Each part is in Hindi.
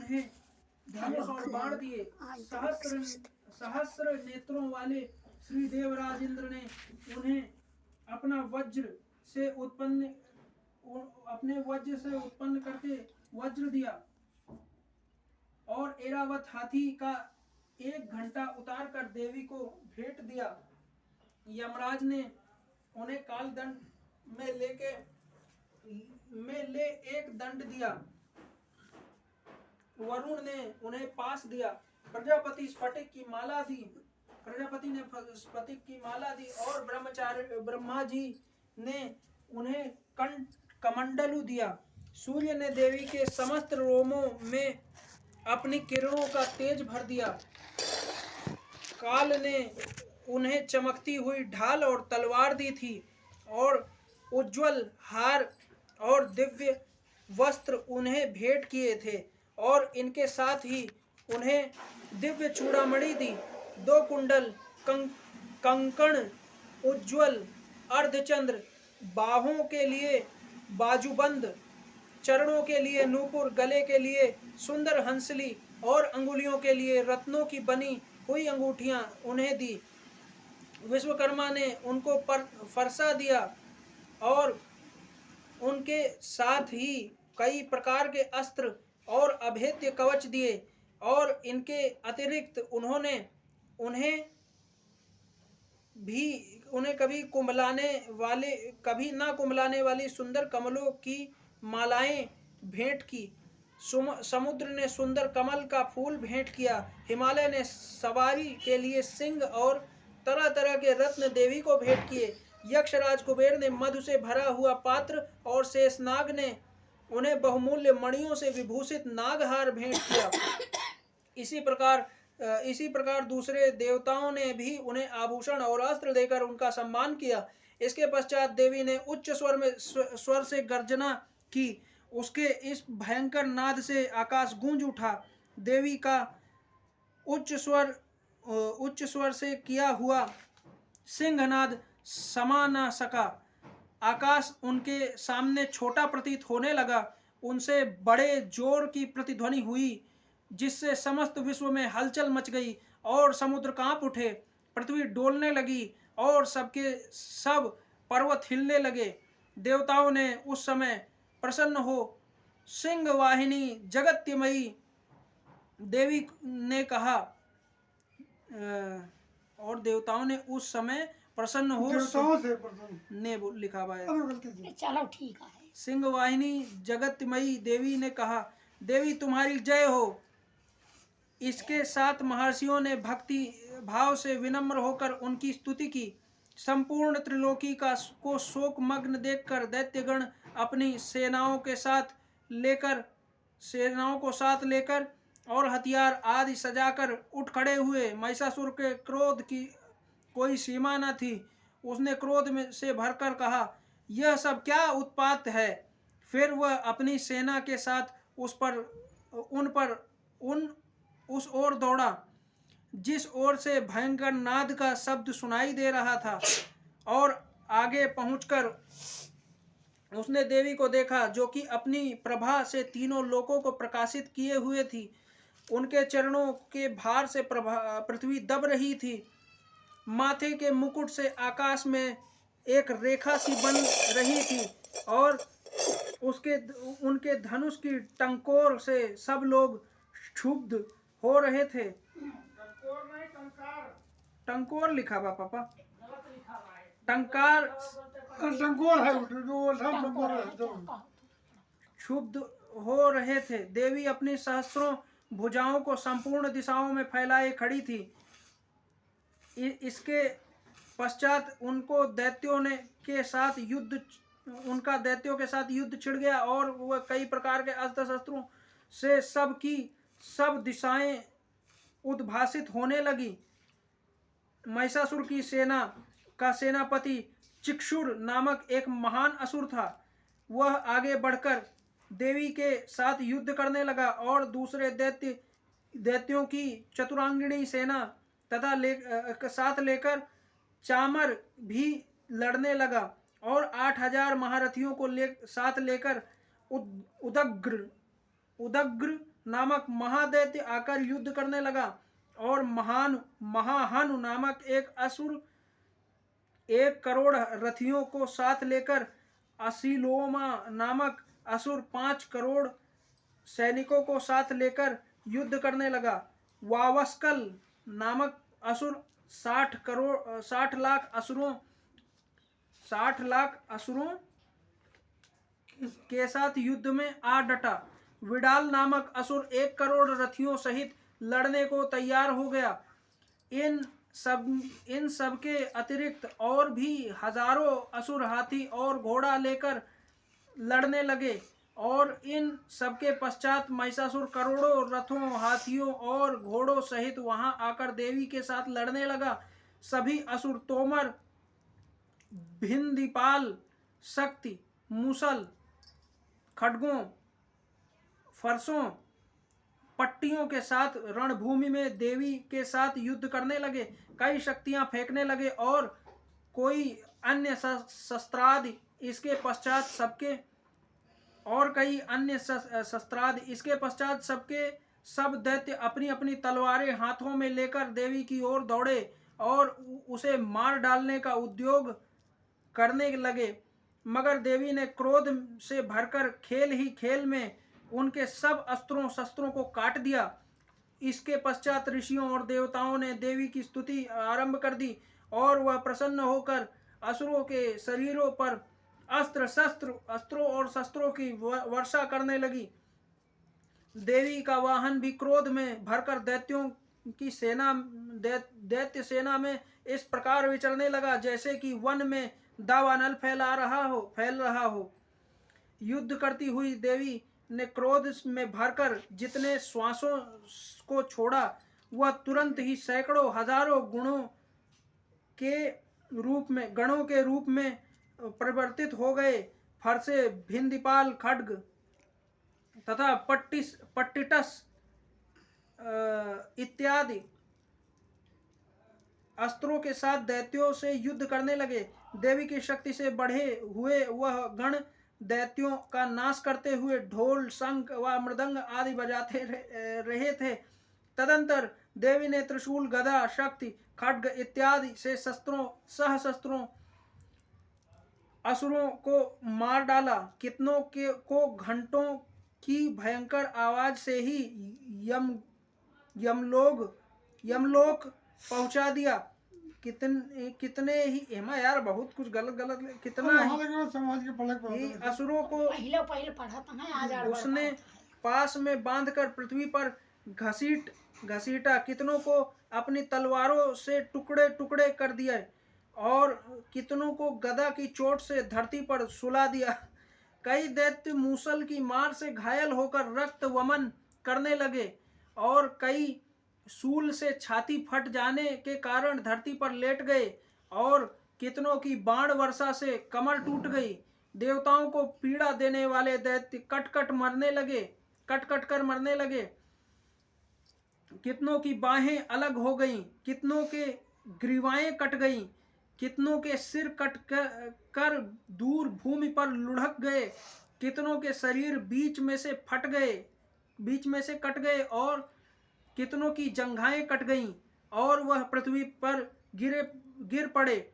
उन्हें धनुष और बाण दिए। सहस्र नेत्रों वाले श्री देवराजेंद्र ने उन्हें अपना वज्र से उत्पन्न करके वज्र दिया और ऐरावत हाथी का एक घंटा उतार कर देवी को भेंट दिया। यमराज ने उन्हें काल दंड में ले एक दंड दिया। वरुण ने उन्हें पास दिया। प्रजापति ने स्फटिक की माला दी और ब्रह्मा जी ने उन्हें कमंडलू दिया। सूर्य ने देवी के समस्त रोमों में अपनी किरणों का तेज भर दिया। काल ने उन्हें चमकती हुई ढाल और तलवार दी थी और उज्जवल हार और दिव्य वस्त्र उन्हें भेंट किए थे और इनके साथ ही उन्हें दिव्य चूड़ामणि दी। 2 कुंडल, कंकण, उज्जवल अर्धचंद्र, बाहों के लिए बाजूबंद, चरणों के लिए नूपुर, गले के लिए सुंदर हंसली और अंगुलियों के लिए रत्नों की बनी हुई अंगूठियां उन्हें दी। विश्वकर्मा ने उनको फरसा दिया और उनके साथ ही कई प्रकार के अस्त्र और अभेद्य कवच दिए और इनके अतिरिक्त उन्हें कभी ना कुंभलाने वाली सुंदर कमलों की मालाएं भेंट की। समुद्र ने सुंदर कमल का फूल भेंट किया। हिमालय ने सवारी के लिए सिंह और तरह तरह के रत्न देवी को भेंट किए। यक्षराज कुबेर ने मधु से भरा हुआ पात्र और शेषनाग ने उन्हें बहुमूल्य मणियों से विभूषित नागहार भेंट किया। इसी प्रकार दूसरे देवताओं ने भी उन्हें आभूषण और अस्त्र देकर उनका सम्मान किया। इसके पश्चात देवी ने उच्च स्वर से गर्जना की। उसके इस भयंकर नाद से आकाश गूंज उठा। देवी का उच्च स्वर से किया हुआ सिंहनाद समा न सका। आकाश उनके सामने छोटा प्रतीत होने लगा। उनसे बड़े जोर की प्रतिध्वनि हुई जिससे समस्त विश्व में हलचल मच गई और समुद्र कांप उठे, पृथ्वी डोलने लगी और सबके सब पर्वत हिलने लगे। देवताओं ने उस समय प्रसन्न हो सिंह वाहिनी जगत्यमयी देवी ने कहा और देवताओं ने उस समय प्रसन्न हो ने लिखा हुआ है। चलो ठीक है। सिंह वाहिनी जगतमयी देवी ने कहा, देवी तुम्हारी जय हो। इसके साथ महर्षियों ने भक्ति भाव से विनम्र होकर उनकी स्तुति की। संपूर्ण त्रिलोकी को शोक मग्न देखकर दैत्यगण अपनी सेनाओं को साथ लेकर और हथियार आदि सजाकर उठ खड़े हुए। महिषासुर के क्रोध की कोई सीमा न थी। उसने क्रोध में से भरकर कहा, यह सब क्या उत्पात है। फिर वह अपनी सेना के साथ उस ओर दौड़ा जिस ओर से भयंकर नाद का शब्द सुनाई दे रहा था और आगे पहुंचकर उसने देवी को देखा जो कि अपनी प्रभा से तीनों लोकों को प्रकाशित किए हुए थी। उनके चरणों के भार से पृथ्वी दब रही थी। माथे के मुकुट से आकाश में एक रेखा सी बन रही थी और उनके धनुष की टंकोर से सब लोग क्षुब्ध हो रहे थे। टंकोर लिखा हुआ पापा, टंकोर है। क्षुब्ध हो रहे थे। देवी अपनी सहस्त्रों भुजाओं को संपूर्ण दिशाओं में फैलाए खड़ी थी। इसके पश्चात उनका दैत्यों के साथ युद्ध छिड़ गया और वह कई प्रकार के अस्त्र शस्त्रों से सब दिशाएं उद्भासित होने लगी। महिषासुर की सेना का सेनापति चिक्षुर नामक एक महान असुर था। वह आगे बढ़कर देवी के साथ युद्ध करने लगा और दूसरे दैत्यों की चतुरांगिणी सेना तथा साथ लेकर चामर भी लड़ने लगा और 8000 महारथियों को साथ लेकर उदग्र नामक महादैत्य आकर युद्ध करने लगा और महाहनु नामक एक असुर 1 करोड़ रथियों को साथ लेकर असीलोमा नामक असुर 5 करोड़ सैनिकों को साथ लेकर युद्ध करने लगा। वावस्कल नामक असुर 60 लाख असुरों के साथ युद्ध में आ डटा। विडाल नामक असुर 1 करोड़ रथियों सहित लड़ने को तैयार हो गया। इन सब के अतिरिक्त और भी हजारों असुर हाथी और घोड़ा लेकर लड़ने लगे और इन सबके पश्चात महिषासुर करोड़ों रथों, हाथियों और घोड़ों सहित वहां आकर देवी के साथ लड़ने लगा। सभी असुर तोमर, भिंदीपाल, शक्ति, मूसल, खड्गों, फरसों, पट्टियों के साथ रणभूमि में देवी के साथ युद्ध करने लगे। कई शक्तियां फेंकने लगे और कोई अन्य शस्त्रादि इसके पश्चात सबके सब दैत्य अपनी अपनी तलवारें हाथों में लेकर देवी की ओर दौड़े और उसे मार डालने का उद्योग करने लगे। मगर देवी ने क्रोध से भरकर खेल ही खेल में उनके सब अस्त्रों शस्त्रों को काट दिया। इसके पश्चात ऋषियों और देवताओं ने देवी की स्तुति आरंभ कर दी और वह प्रसन्न होकर असुरों के शरीरों पर अस्त्रों और शस्त्रों की वर्षा करने लगी। देवी का वाहन भी क्रोध में भरकर दैत्य सेना में इस प्रकार विचरने लगा जैसे कि वन में दावानल फैल रहा हो। युद्ध करती हुई देवी ने क्रोध में भरकर जितने श्वासों को छोड़ा वह तुरंत ही सैकड़ों हजारों गणों के रूप में परिवर्तित हो गए। फरसे, भिंदीपाल, खड्ग तथा पट्टिटस इत्यादि अस्त्रों के साथ दैत्यों से युद्ध करने लगे। देवी की शक्ति से बढ़े हुए वह गण दैत्यों का नाश करते हुए ढोल, शंख व मृदंग आदि बजाते रहे थे। तदंतर देवी ने त्रिशूल, गदा, शक्ति, खड्ग इत्यादि से सहस्त्रों असुरों को मार डाला। कितनों को घंटों की भयंकर आवाज से ही यमलोक पहुंचा दिया। कितने ही यार बहुत कुछ गलत कितना ही असुरों को उसने पास में बांधकर पृथ्वी पर घसीटा। कितनों को अपनी तलवारों से टुकड़े टुकड़े कर दिया और कितनों को गदा की चोट से धरती पर सुला दिया। कई दैत्य मूसल की मार से घायल होकर रक्त वमन करने लगे और कई शूल से छाती फट जाने के कारण धरती पर लेट गए और कितनों की बाण वर्षा से कमर टूट गई। देवताओं को पीड़ा देने वाले दैत्य कट कट कर मरने लगे। कितनों की बाहें अलग हो गईं, कितनों के ग्रीवाएं कट गईं, कितनों के सिर कट कर दूर भूमि पर लुढ़क गए, कितनों के शरीर बीच में से कट गए और कितनों की जंघाएं कट गईं और वह पृथ्वी पर गिर पड़े।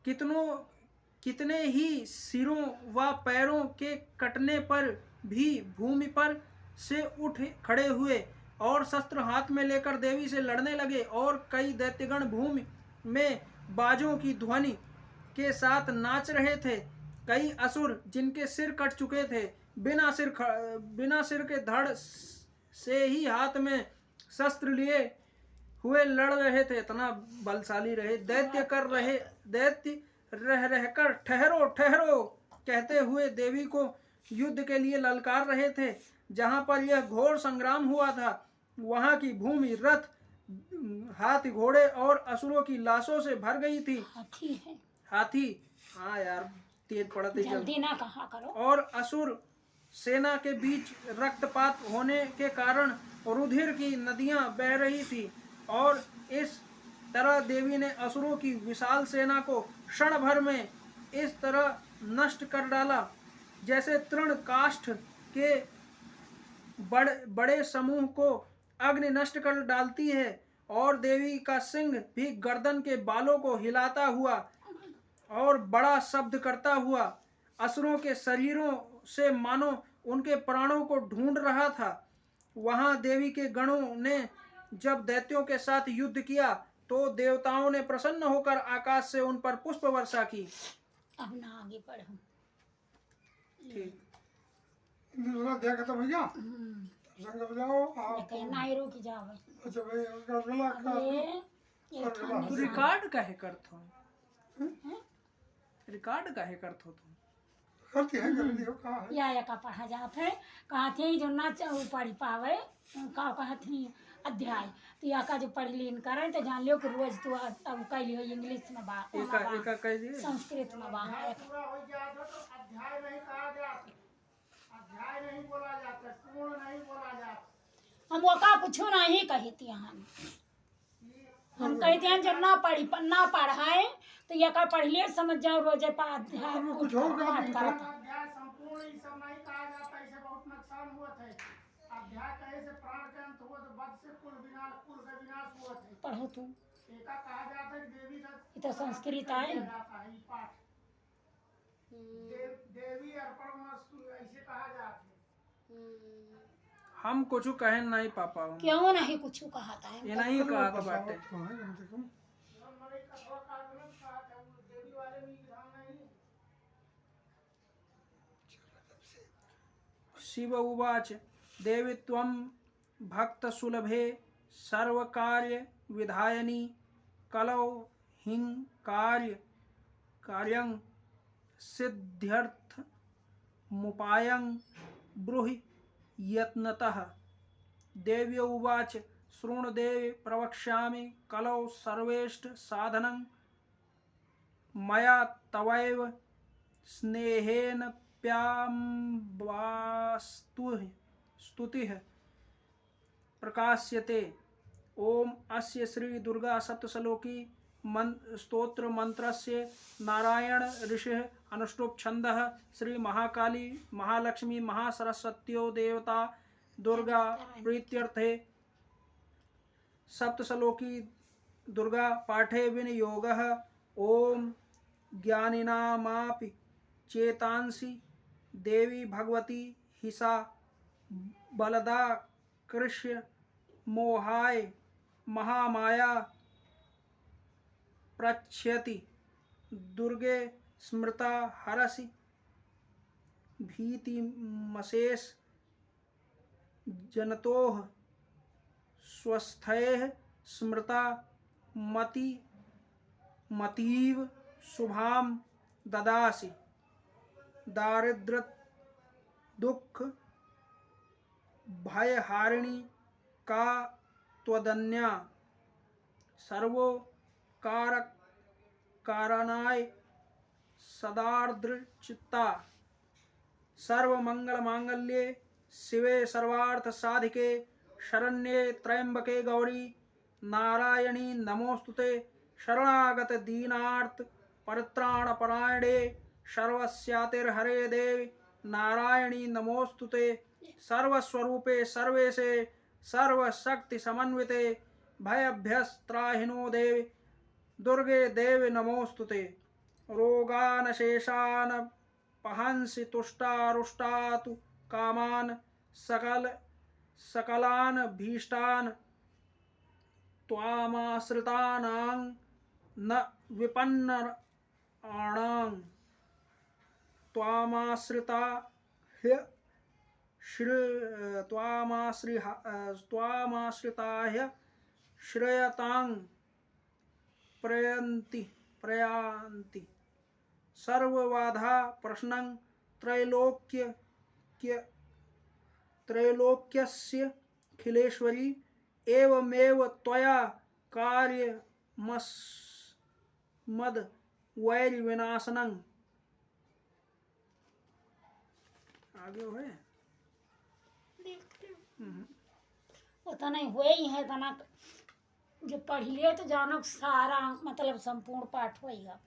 कितने ही सिरों व पैरों के कटने पर भी भूमि पर से उठ खड़े हुए और शस्त्र हाथ में लेकर देवी से लड़ने लगे और कई दैत्यगण भूमि में बाजों की ध्वनि के साथ नाच रहे थे। कई असुर जिनके सिर कट चुके थे बिना सिर के धड़ से ही हाथ में शस्त्र लिए हुए लड़ रहे थे। इतना बलशाली रहे। दैत्य रह रहकर ठहरो ठहरो कहते हुए देवी को युद्ध के लिए ललकार रहे थे। जहां पर यह घोर संग्राम हुआ था वहां की भूमि रथ, हाथी, घोड़े और असुरों की लाशों से भर गई थी। हाथी हाँ यार तेज पड़ा थे जल्दी ना कहा करो। और असुर सेना के बीच रक्तपात होने के कारण रुधिर की नदियां बह रही थी और इस तरह देवी ने असुरों की विशाल सेना को क्षण भर में इस तरह नष्ट कर डाला जैसे तृण काष्ठ के बड़े समूह को अग्नि नष्ट कर डालती है और देवी का सिंह भी गर्दन के बालों को हिलाता हुआ और बड़ा शब्द करता हुआ असुरों के शरीरों से मानो उनके प्राणों को ढूंढ रहा था। वहां देवी के गणों ने जब दैत्यों के साथ युद्ध किया तो देवताओं ने प्रसन्न होकर आकाश से उन पर पुष्प वर्षा की। अब ना आगे बढ़ो। ठीक, दूसरा अध्याय खत्म हो गया। संग बजाओ आप। नहीं रुक जाओ। अच्छा भाई अगला का तू रिकॉर्ड काहे करत हो? रिकॉर्ड काहे करत हो तुम? करती है कर दियो का है या का पढ़ा जात है कहते हैं जो ना पढ़ पावे का कहते हैं अध्याय तो या का जो पढ़ लीन करें तो जान लियो कि रोज तो अब कह लियो इंग्लिश में बा एका कह दिए संस्कृत में बा पूरा हो गया तो अध्याय नहीं कहा जाता, अध्याय नहीं बोला जाता, पूर्ण नहीं बोला जाता। हम वो का कुछ नहीं कहती हम कहते हैं जब ना पढ़ाए तो या का पढ़ लिए समझ जाओ रोजे पा अध्याय कुछ और का पाठ करता। अध्याय संपूर्ण ये सब नहीं कहा जाता, इससे बहुत नुकसान हुआ है। अध्याय कहे से प्राण के अंत हुआ तो वध से कुल का विनाश हुआ है। पढ़ो तू एका कहा जाता है कि देवी का ये तो संस्कृत है जाता है ये पाठ देवी अर्पण मस्तु ऐसे कहा जाता है। हम कुछ कहे नहीं पापा क्यों नहीं कुछ कहता है ये नहीं कहा तो बाटे शिव उवाच देवी त्वं भक्त सुलभे सर्वकार्य विधायनी कलौ हिं कार्यं सिद्ध्यर्थ मुपायं ब्रूहि यत्नतः। देवी उवाच शृणुदेव प्रवक्ष्यामि कलौ सर्वेष्ट साधनं मया तवैव स्नेहेन स्तुतिः प्रकाश्यते। ओम अस्य श्री दुर्गा सप्तश्लोकी स्तोत्र मंत्रस्य नारायण ऋषिः अनुष्टुप् छन्दः श्री महाकाली महालक्ष्मी महासरस्वत्यो देवता दुर्गा प्रीत्यर्थे सप्तश्लोकी दुर्गा पाठे विनियोगः। ओम ज्ञानिनामापि चेतांसि देवी भगवती हिसा बलदा कृष्य मोहाय महामाया प्रच्छयति दुर्गे स्मृता हरसि भीतिमशेष जनतोः स्वस्थैः स्मृता मतीव शुभां ददासि दारिद्र्य दुख भयहारिणी का त्वदन्या सर्वो कारणाय सदार्द्रचित्ता सर्वमंगल मांगल्ये शिवे सर्वार्थ साधिके शरण्ये त्र्यंबके गौरी नारायणी नमोस्तुते शरणागत दीनार्थ परित्राण परायणे सर्वस्यातिर्हरे देवी नारायणी नमोस्तुते सर्वस्वरूपे सर्वेशे सर्वशक्ति समन्विते भयभ्यस्त्राहिनो देवी दुर्गे देवी नमोस्तुते। रोगान शेषान पहंसि तुष्टारुष्टातु कामान सकलान भीष्टान त्वामाश्रितानां न विपन्नानां त्वामाश्रिताः श्रेयतां प्रयान्ति सर्वबाधा प्रश्नं त्रैलोक्यस्य खिलेश्वरी एवमेव त्वया कार्यमस्मद् वैरिविनाशनं। आगे है उतना नहीं हुए ही है तना जो पढ़ लिए तो जानो सारा मतलब संपूर्ण पाठ होएगा।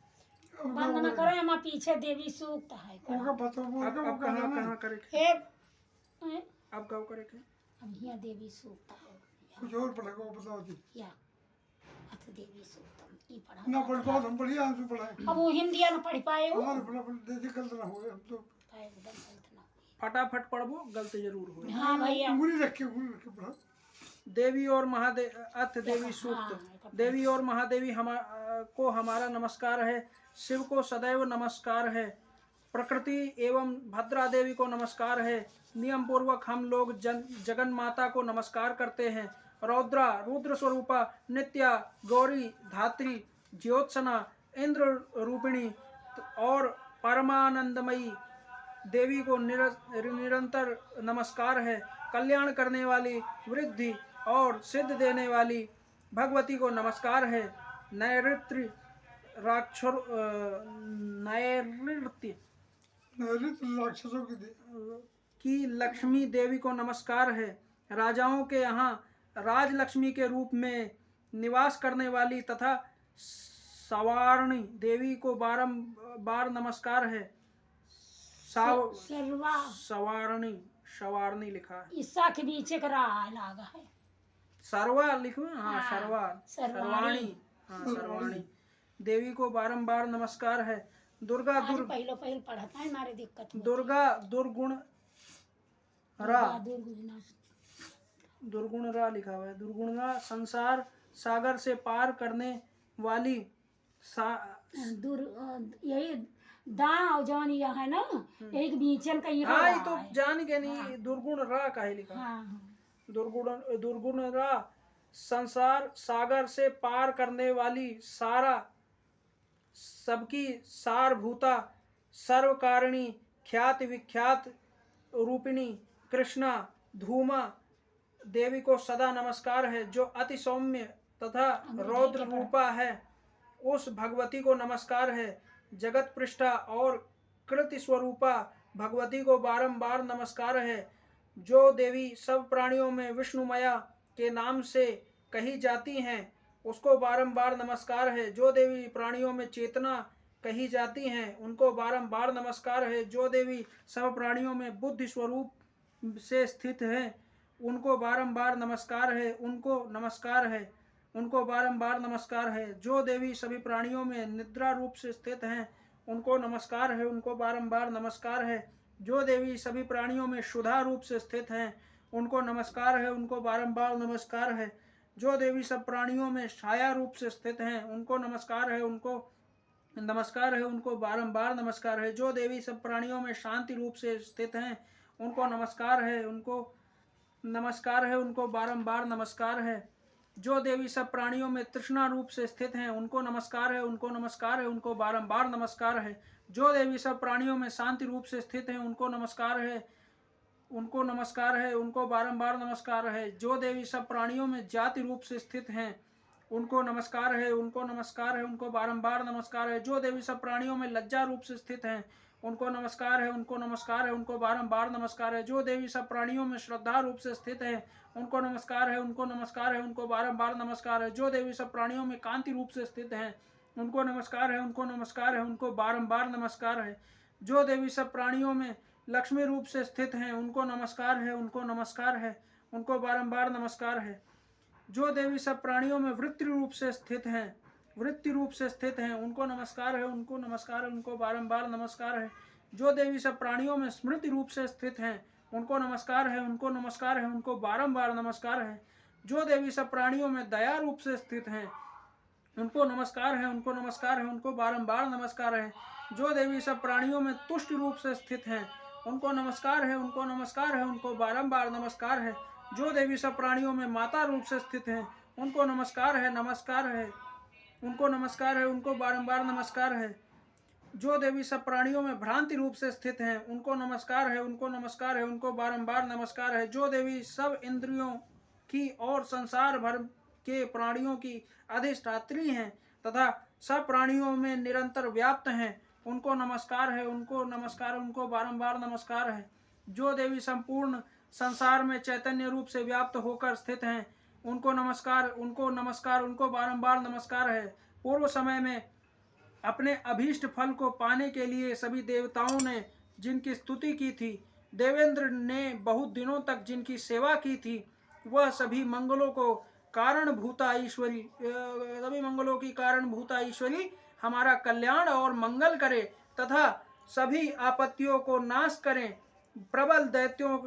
बंद न करो हमारे पीछे देवी सूक्त है उनका पता बोल के अब कहाँ कहाँ करे एक आप गाँव का रखें। अब यहाँ देवी सूक्त है कुछ और पढ़ेगा वो बताओ जी। या अथ देवी सूक्तम ये पढ़ा ना पढ़ पाओ हम पढ़िए हमसे पढ़ाए अब वो हिंदी न पढ़ पाए वो हमारे पढ़ा देसी गलत ना हो हम तो एकदम गलत ना फटाफट पढ़ो, गलत जरूर हो। हाँ भैया उंगली रख के पढ़ा। देवी और महादेव अथ देवी सूक्त। देवी और महादेवी को हमारा नमस्कार है। शिव को सदैव नमस्कार है। प्रकृति एवं भद्रा देवी को नमस्कार है। नियम पूर्वक हम लोग जगन माता को नमस्कार करते हैं। रौद्रा रुद्र स्वरूपा, नित्या गौरी, धात्री, ज्योत्सना, इंद्र रूपिणी और परमानंदमयी देवी को निरंतर नमस्कार है। कल्याण करने वाली, वृद्धि और सिद्ध देने वाली भगवती को नमस्कार है। नैऋत्य राक्षसों की लक्ष्मी देवी को नमस्कार है। राजाओं के यहाँ राजलक्ष्मी के रूप में निवास करने वाली तथा सवारणी देवी को बारंबार नमस्कार है। सर्वा सवारणी लिखा है। ईसा के बीच एक राह लागा है सर्वा लिखो। हाँ, हाँ, सर्वाणी। हाँ, सर्वाणी देवी को बारंबार नमस्कार है। दुर्गा पहले पढ़ता है हमारे दिक्कत में दुर्गा दुर्गुण रा दुर्गुण रा लिखा हुआ है। दुर्गुण रा संसार सागर से पार करने वाली यही दाव जौन यह है ना यही बीचन का ये हाँ, ये तो जान के नहीं। दुर्गुण रा का है लिखा। हाँ दुर्गुण रा संसार सागर से पार करने वाली, सारा सबकी सारभूता, सर्वकारिणी, ख्यात विख्यात रूपिणी कृष्णा धूमा देवी को सदा नमस्कार है। जो अति सौम्य तथा रौद्र रूपा है, उस भगवती को नमस्कार है। जगत पृष्ठा और कृति स्वरूपा भगवती को बारंबार नमस्कार है। जो देवी सब प्राणियों में विष्णुमया के नाम से कही जाती हैं, उसको बारंबार नमस्कार है। जो देवी प्राणियों में चेतना कही जाती हैं, उनको बारंबार नमस्कार है। जो देवी सब प्राणियों में बुद्धि स्वरूप से स्थित हैं, उनको बारंबार नमस्कार है। उनको नमस्कार है, उनको बारंबार नमस्कार है। जो देवी सभी प्राणियों में निद्रा रूप से स्थित हैं, उनको नमस्कार है। उनको बारंबार नमस्कार है। जो देवी सभी प्राणियों में शुद्धा रूप से स्थित हैं, उनको नमस्कार है। उनको बारंबार नमस्कार है। जो देवी सब प्राणियों में छाया रूप से स्थित हैं, उनको नमस्कार है। उनको नमस्कार है। उनको बारंबार नमस्कार है। जो देवी सब प्राणियों में शांति रूप से स्थित हैं, उनको नमस्कार है। उनको नमस्कार है। उनको बारंबार नमस्कार है। जो देवी सब प्राणियों में तृष्णा रूप से स्थित हैं, उनको नमस्कार है। उनको नमस्कार है। उनको बारंबार नमस्कार है। जो देवी सब प्राणियों में शांति रूप से स्थित हैं, उनको नमस्कार है। उनको नमस्कार है। उनको बारंबार नमस्कार है। जो देवी सब प्राणियों में जाति रूप से स्थित हैं, उनको नमस्कार है। उनको नमस्कार है। उनको बारंबार नमस्कार है। जो देवी सब प्राणियों में लज्जा रूप से स्थित हैं, उनको नमस्कार है। उनको नमस्कार है। उनको बारंबार नमस्कार है। जो देवी सब प्राणियों में श्रद्धा रूप से स्थित है, उनको नमस्कार है। उनको नमस्कार है। उनको बारंबार नमस्कार है। जो देवी सब प्राणियों में कांति रूप से स्थित हैं, उनको नमस्कार है। उनको नमस्कार है। उनको बारंबार नमस्कार है। जो देवी सब प्राणियों में लक्ष्मी रूप से स्थित हैं, उनको नमस्कार है। उनको नमस्कार है। उनको बारंबार नमस्कार है। जो देवी सब प्राणियों में वृत्ति रूप से स्थित हैं, उनको नमस्कार है। उनको नमस्कार है। उनको बारंबार नमस्कार है। जो देवी सब प्राणियों में स्मृति रूप से स्थित हैं, उनको नमस्कार है। उनको नमस्कार है। उनको बारंबार नमस्कार है। जो देवी सब प्राणियों में दया रूप से स्थित हैं, उनको नमस्कार है। उनको नमस्कार है। उनको बारंबार नमस्कार है। जो देवी सब प्राणियों में तुष्ट रूप से स्थित हैं, उनको नमस्कार है। उनको नमस्कार है। उनको बारंबार नमस्कार है। जो देवी सब प्राणियों में माता रूप से स्थित हैं, उनको नमस्कार है। नमस्कार है। उनको नमस्कार है। उनको बारंबार नमस्कार है। जो देवी सब प्राणियों में भ्रांति रूप से स्थित हैं, उनको नमस्कार है। उनको नमस्कार है। उनको बारंबार नमस्कार है। जो देवी सब इंद्रियों की और संसार भर के प्राणियों की अधिष्ठात्री हैं तथा सब प्राणियों में निरंतर व्याप्त हैं, उनको नमस्कार है। उनको नमस्कार, उनको बारंबार नमस्कार है। जो देवी संपूर्ण संसार में चैतन्य रूप से व्याप्त होकर स्थित हैं, उनको नमस्कार। उनको नमस्कार, उनको बारंबार नमस्कार है। पूर्व समय में अपने अभीष्ट फल को पाने के लिए सभी देवताओं ने जिनकी स्तुति की थी, देवेंद्र ने बहुत दिनों तक जिनकी सेवा की थी, वह सभी मंगलों को कारणभूता ईश्वरी सभी मंगलों की कारणभूता ईश्वरी हमारा कल्याण और मंगल करे तथा सभी आपत्तियों को नाश करें। प्रबल दैत्यों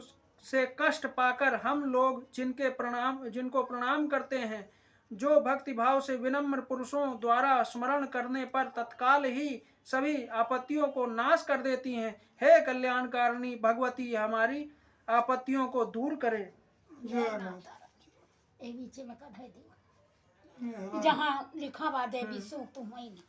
से कष्ट पाकर हम लोग जिनको प्रणाम करते हैं, जो भक्ति भाव से विनम्र पुरुषों द्वारा स्मरण करने पर तत्काल ही सभी आपत्तियों को नाश कर देती हैं। हे कल्याणकारिणी भगवती, हमारी आपत्तियों को दूर करे। जय माता। एक बीच में कढ़ाई दे जहाँ लिखा बा देवी सूक्त वही ना।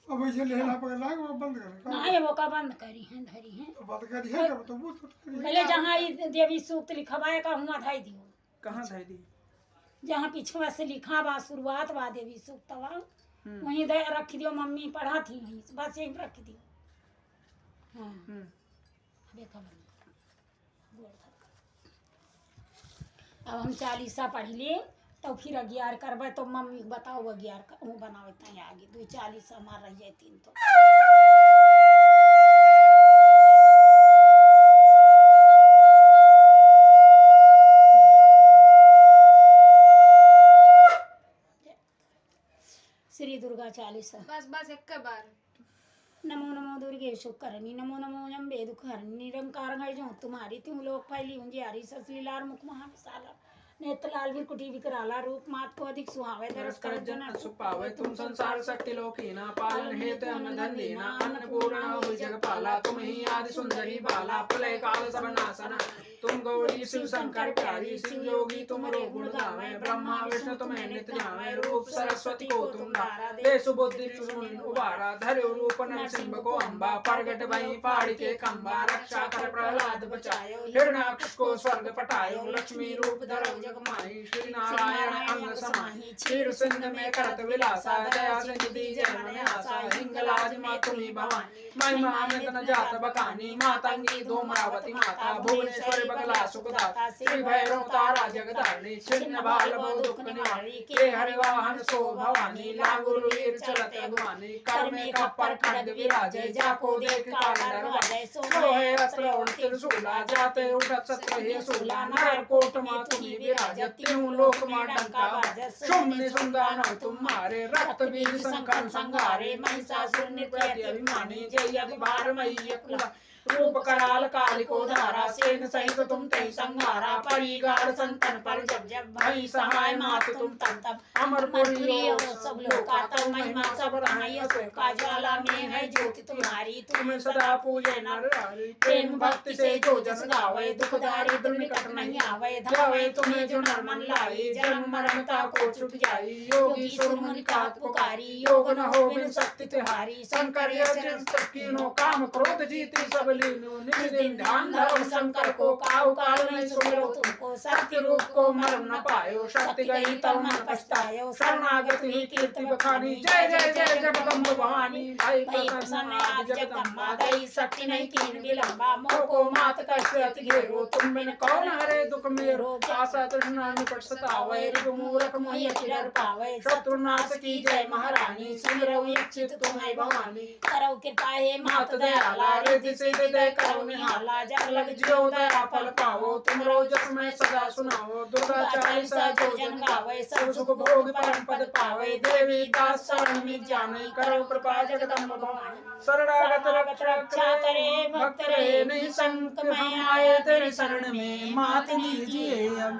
अब ऐसे लेना पकड़ा वो बंद कर। ना ये वो का बंद करी है धरी है तो बंद करी है कब तो वो पहले जहाँ ये देवी सूक्त लिखा बा का हुआ धाई दियो। कहाँ धाई दी? जहाँ पिछवा से लिखा बा शुरुआत बा देवी सूक्त बा वहीं रख दियो। मम्मी पढ़ा थी वहीं बस यही रख दियो। हाँ देखा बंद अब हम 40 पढ़ लिए तो फिर 11 करबे तो मम्मी बताओ 11 वो बनावे तई आगे 2 40 हमार रह जाए 3 तो श्री दुर्गा 40 बस एक बार। नमो नमो दुर्गे शुकरणी नमो नमो अम्बे दुखहरणी निरंकार है जो तुम्हारी तुम लोग फैली उंजियारी ससलीलार मुख महाविशाला नेत्र लाल भी कुटी विकराला रूप मात को अधिक सुहावे दरस कर जन सुख पावे। तुम संसार शक्ति लोकीना पालन हेतु अन्न धन देना अन्नपूर्णा हुई जगपाला। तुम ही आदि सुंदरी बाला प्रलय काल सब नासना। तुम गौरी शिव शंकर प्यारी शिव योगी तुम्हारे गुण गावे। ब्रह्मा विष्णु तुम्हें नित्य न्यावे। रूप सरस्वती को तुम धारा दे सुबुद्धि उबारा। धर्यो रूप नरसिंह को अम्बा प्रगट भई पहाड़ी के खंबा। रक्षा कर प्रहलाद बचायो हिरण्याक्ष को स्वर्ग पटायो। लक्ष्मी रूप धरो जग माही श्री नारायण अंग समाही। क्षीर सिंध में करत विलासा दया सिंधि जय मन आशा। हिंगलाज माँ तुम्ही भवानी महिमा में तन जात बकानी। मातंगी धूम्रावती माता भुवनेश्वरी बगला सुखदाता। श्री भैरव तारा जगदारणी छिन्न बाल बहु दुख निवारणी। के हरिवाहन सो भवानी लागुर वीर चलत अगवानी। कर में खप्पर खड्ग विराजे जाको देख काल डरवाजे। सोहे अस्त्र और त्रिशूला जाते उठत शस्त्र हे शूला। नर कोट में तुम्ही विराजत तीनों लोक में डंका बाजत। शुम्भ सुंदर तुम्हारे रक्त बीज संकर संहारे। महिषासुर नित्य अभिमानी जय अभिभार मई कुला। रूप कराल कालिको धारा सेन सहित तुम तई संहारा। परिगार संतन पर जब जब भई सहाय मात तुम तब तब। अमरपुरी हो सब लोका तब महिमा सब रहाई। अशोका ज्वाला में है ज्योति तुम्हारी तुम्हें सदा पूजे नर नारी। प्रेम भक्ति से जो जस गावे दुख दारिद्र निकट नहीं आवे। धावे तुम्हें जो नर मन लाई जन्म मरणता को छुट जाई। योगी सुर मुनि कात पुकारी योग न हो बिन शक्ति तिहारी। शंकर कीनो काम क्रोध जीती सब लीनो। निज दिन ध्यान धरो शंकर को काहू काल में सुमिरो तुमको। शक्ति रूप को मरम न पायो शक्ति गई तब मन पछतायो। शरणागत ही कीर्ति बखानी जय जय जय जगदम्ब भवानी। भाई प्रसन्न आज जगदम्बा दई शक्ति नहीं कीन विलंबा। मोह को मात कष्ट अति घेरो तुम बिन कौन हरे दुख मेरो। आशा तृष्णा निपट सतावे रिपु मूरख मोहि अति डर पावे। शत्रु नाश की जय महारानी सिमरौ इच्छित तुम्हें भवानी। करो कृपा हे मात दयाला रिद्धि सिद्धि दे करो निहाला। जग लग जियो दया फल पाओ तुमरो जस में सदा सुनाओ। दुर्गा 40 जो जन गावे सब सुख भोग परम पद पावे। देवी दास शरण में जाने करो कृपा जगदम्ब भवानी। शरणागत रक्षा करे भक्त रहे नहीं संक। मैं आए तेरे शरण में मात लीजिए अब।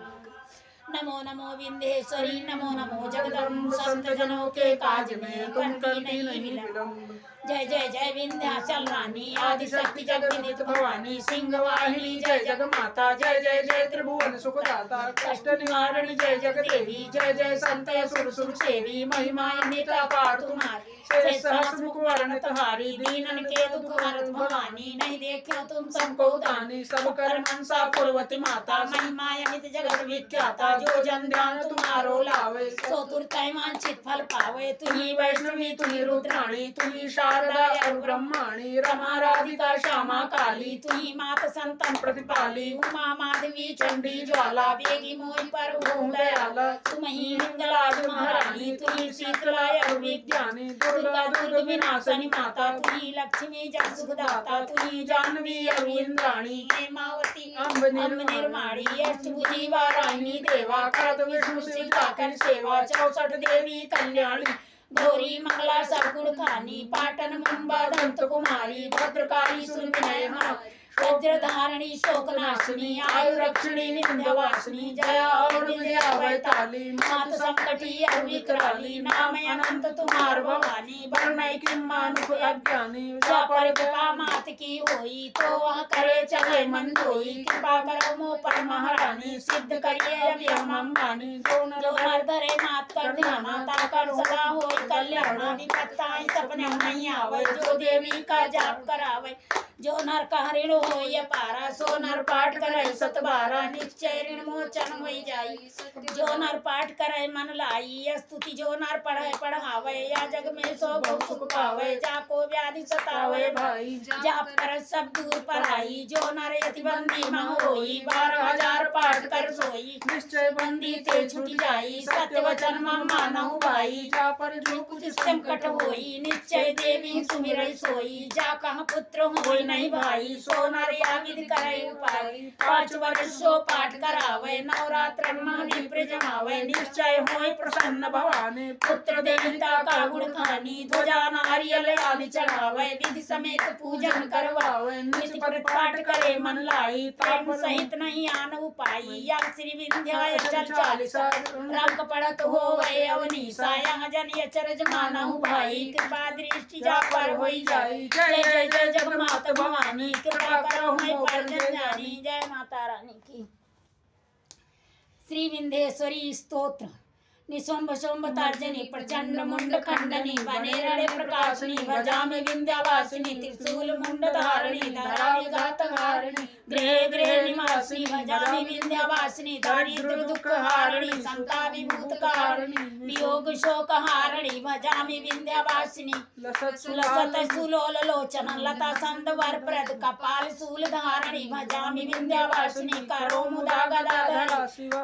नमो नमो विंध्येश्वरी नमो नमो जगदम्ब संत जनों के काज में तुम करती नहीं विलंब। जय जय जय विंध्याचल रानी आदिशक्ति जग विदित भवानी। सिंह वाहिनी जय जग माता जय जय जय त्रिभुवन सुखदाता। कष्ट निवारण जय जग देवी जय जय संत सुर सुर सेवी। महिमा अमिता पार तुम्हारी सहस्रमुख वर्ण तुम्हारी। दीनन के दुख हरत भवानी नहीं देखो तुम सबको दानी। सब कर मनसा पूर्वती माता महिमा अमित जगत विख्याता। जो जन ध्यान तुम्हारो लावे सो तुरतै वांछित फल पावे। तुम्ही वैष्णवी तुम्ही रुद्राणी तुम्ही शारदा और ब्रह्माणी रमा राधिका श्यामा काली तुही मात संतन प्रतिपाली उमा माधवी चंडी ज्वाला वेगी मोहि पर हो दयाला तुमहि हिंगलाज महारानी तुही शीतला और विद्यानी दुर्गा दुर्ग विनाशनी माता तुही लक्ष्मी जग सुखदाता तुही जानवी और इंद्राणी हेमावती अम्ब अम्ब निर्माणी अष्टभुजी वारायणी देवा करत विष्णु शिव कर सेवा 64 देवी कल्याणी गौरी मंगला सद्गुण खानी पाटन मुंबा दंत कुमारी भद्रकाली सुरविनय वज्र धारणी शोक नाशिनी आयु रक्षिणी विंध्यवासिनी जया और विजया वैताली मात संकटी और विकराली नाम अनंत तुम्हार भवानी वर्णय किम मानुष अज्ञानी पर कृपा मात की होई तो वह करे चले मन धोई कृपा करो मो पर महारानी सिद्ध करिए अब हम अंबानी जो नर धरे मात कर ध्याना ताकर सदा होई कल्याण विपत्ताएं सपने नहीं आवे जो देवी का जाप करावे जो नर का ऋण होय पारा सो नर पाठ करे 712 निश्चय ऋण मोचन होई जाई जो नर पाठ करे मन लाई स्तुति जो नर पढ़े पढ़ावे या जग में सो बहु सुख पावे जाको व्याधि सतावे भाई जाप कर सब दूर पर आई जो नर यति बंदी मह होई 12,000 पाठ कर सोई निश्चय बंदी ते छूट जाई सत्य वचन मम मानहु भाई जा पर जो कुछ संकट होई निश्चय देवी सुमिरै सोई जा कहाँ पुत्र होई नहीं भाई सो नर या विधि करे उपाय 5 वर्ष सो पाठ करावे नवरात्र मह विप्र जमावे निश्चय होय प्रसन्न भवानी पुत्र देवता का गुण खानी ध्वजा नारियल आदि चढ़ावे विधि समेत पूजन करवावे नित्य पाठ करे मन लाई प्रेम सहित नहीं आन उपाई या श्री विंध्याचल 40 रंग पड़त होवे अवनीसा यहाँ जन अचरज मानहु भाई कृपा दृष्टि जा पर होई जाई जय जय जय जग माता भवानी कृपा करो मैं पर जानी जय माता रानी की। श्री विंध्येश्वरी स्तोत्र निशुंभ शुंभ तर्जनी प्रचंड मुंड खंडनी वनेरणे प्रकाशनी भजामि विंध्यवासिनी त्रिशूल मुंड धारणी धरा विघात हारिणी गृहे गृहे निवासिनी भजामि विंध्यवासिनी दारिद्र दुख हारिणी संता विभूत कारिणी वियोग शोक हारिणी भजामि विंध्यवासिनी लसत सुलोल लोचन लता संद वर प्रद कपाल शूल धारणी भजामि विंध्यवासिनी करो मुदा गदाधर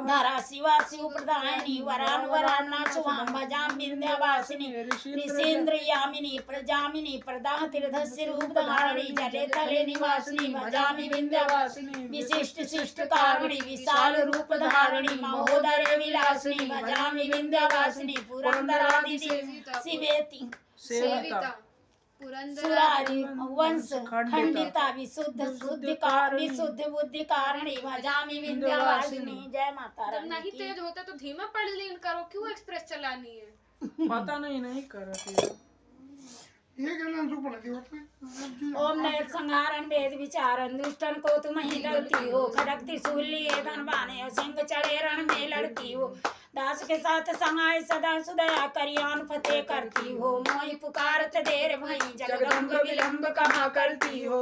धरा शिवा शिव प्रदायिनी वरान वरान्ना शुभां भजां विंध्यवासिनी ऋषीन्द्र यामिनी प्रजामिनी प्रदाह तीर्थस्य रूप धारिणी जले तले निवासिनी भजामि विंध्यवासिनी विशिष्ट शिष्ट कारिणी विशाल रूप धारिणी महोदर विलासिनी भजामि विंध्यवासिनी पुरंदरादि शिवेति सेविता सुरारी वंश खंडिता विशुद्ध विशुद्ध बुद्धि कारिणी भजामि विंध्यवासिनी जय माता जब रानी नहीं की। तेज होता तो धीमा पढ़ लेन करो क्यों एक्सप्रेस चलानी है। पता नहीं कर रही ये कहना सु पड़ती होती ओम नैत संहारन वेद विचारन दुष्टन को तुम ही डरती हो खड़क त्रिशूल लिए धन बाने और सिंह चढ़े रण में लड़ती हो दास के साथ संगाय सदा सुदया करियान फतेह करती हो मोहि पुकारत देर भई जगदम्ब विलंब कहाँ करती हो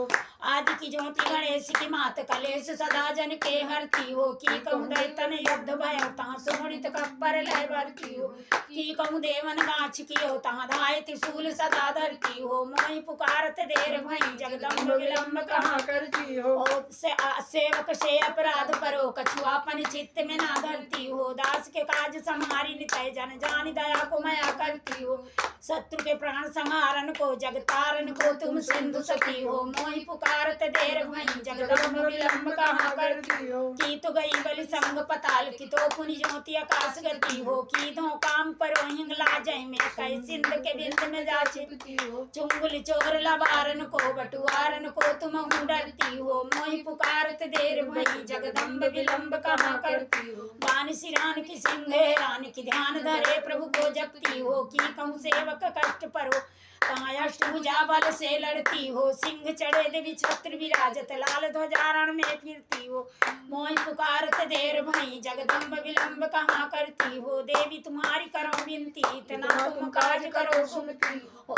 आदि की ज्योति गणेश की मात कलेश सदा जन के हरती हो की कहूँ दैतन युद्ध भय तहाँ सुमृत कप्पर लय भरती हो की कहूँ देवन गाछ की हो तहाँ धाय त्रिशूल सदा धरती हो मोहि पुकारत देर भई जगदम्ब विलंब कहाँ करती हो सेवक से अपराध करो कछुआपन चित्त में ना धरती हो दास के काज संहारी नितय जन जानी दया को मया करती हो शत्रु के प्राण संहारन को जगतारन को तुम सिंधु सती हो मोहि पुकारत देर भई जगदम्ब विलंब कहाँ करती हो की तो गई बलि संग पताल की तो पुनि ज्योति आकाश गति हो की दो काम परो हिंगला जय में कई सिंध के बिंद में जा छिपती हो चुंगुल चोर लबारन को बटुआरन को तुम डरती हो मोहि पुकारत देर भई जगदम्ब विलंब कहाँ करती हो बान सिरान की सिंह रान की ध्यान धरे प्रभु को जपती हो की कहूँ सेवक कष्ट परो कहाँ अष्टभुजा बल से लड़ती हो सिंह चढ़े देवी छत्र विराजत लाल ध्वजा रण में फिरती हो मोहि पुकारत देर भई जगदम्ब विलंब कहाँ करती हो देवी तुम्हारी करो विनती इतना तुम काज करो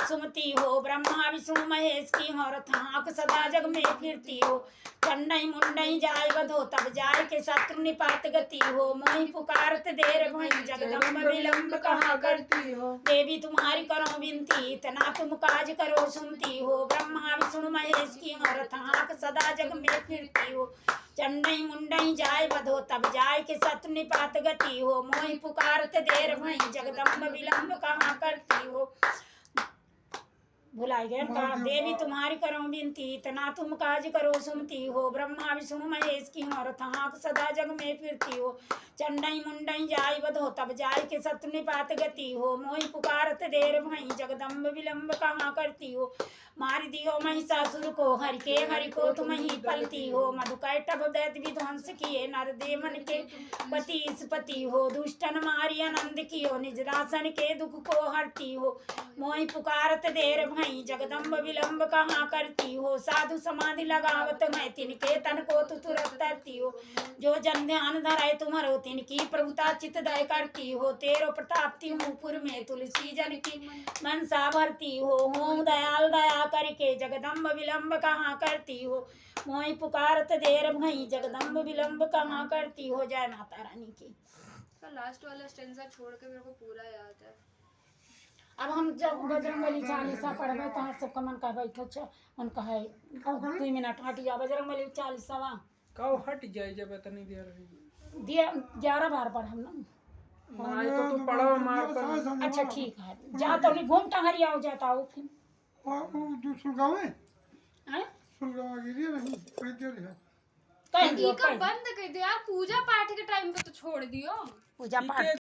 सुमती हो ब्रह्मा विष्णु महेश की और थाक सदा जग में फिरती हो चन्नई मुंडई जाय बधो तब जाय के शत्रु निपात गति हो मोहि पुकारत देर भई जगदम्ब विलंब कहाँ करती हो देवी तुम्हारी करो विनती इतना तना तुम काज करो सुनती हो ब्रह्मा विष्णु महेश की और थाक सदा जग में फिरती हो चंडई मुंडई जाय बधो तब जाय के सत निपात गति हो मोहि पुकारत देर भई जगदम्ब विलंब कहाँ करती हो भुलाई गए कहा देवी तुम्हारी करो विनती इतना तुम काज करो सुनती हो ब्रह्मा विष्णु महेश की और थाक सदा जग में फिरती हो चंडई मुंडई जाय बधो तब जाय के सत निपात गति हो मोहि पुकारत देर भई जगदम्ब विलंब कहाँ करती हो मार दियो महिषासुर को हरि को तुम ही पलती हो मधुकैटभ दैत विध्वंस किए नर देवन के पति पति हो दुष्टन मारी आनंद कियो निज दासन के दुख को हरती हो मोहि पुकारत देर भई जगदम्ब विलंब कहाँ करती हो साधु समाधि लगावत मैं तिनके तन को तु तुरंत तरती हो जो जन ध्यान धराए तुम्हारो तिनकी प्रभुता चित दय करती हो तेरो प्रताप तिहुपुर में तुलसी जन की मनसा भरती हो दयाल दया करके जगदम्ब विलंब कहाँ करती हो मोहि पुकारत देर भई जगदम्ब विलंब कहाँ करती हो जय माता रानी की। लास्ट वाला स्टेंजा छोड़ के मेरे को पूरा याद है। अब हम जब बजरंगबली चालीसा पढ़बे तो सबका मन का बैठो उनका है 2 मिनट हट जा बजरंगबली चालीसा कहो हट जाए जब इतनी देर दिया 11 बार पढ़ हम ना नहीं तो तू पढ़ो मार पर अच्छा ठीक है जा तो नहीं घूम टहरी आओ जाता हो फिर जो सुलगाव है हैं सुलगाव गिरी नहीं वैद्य है कह दियो का बंद कर दे यार पूजा पाठ के टाइम पे तो छोड़ दियो पूजा पाठ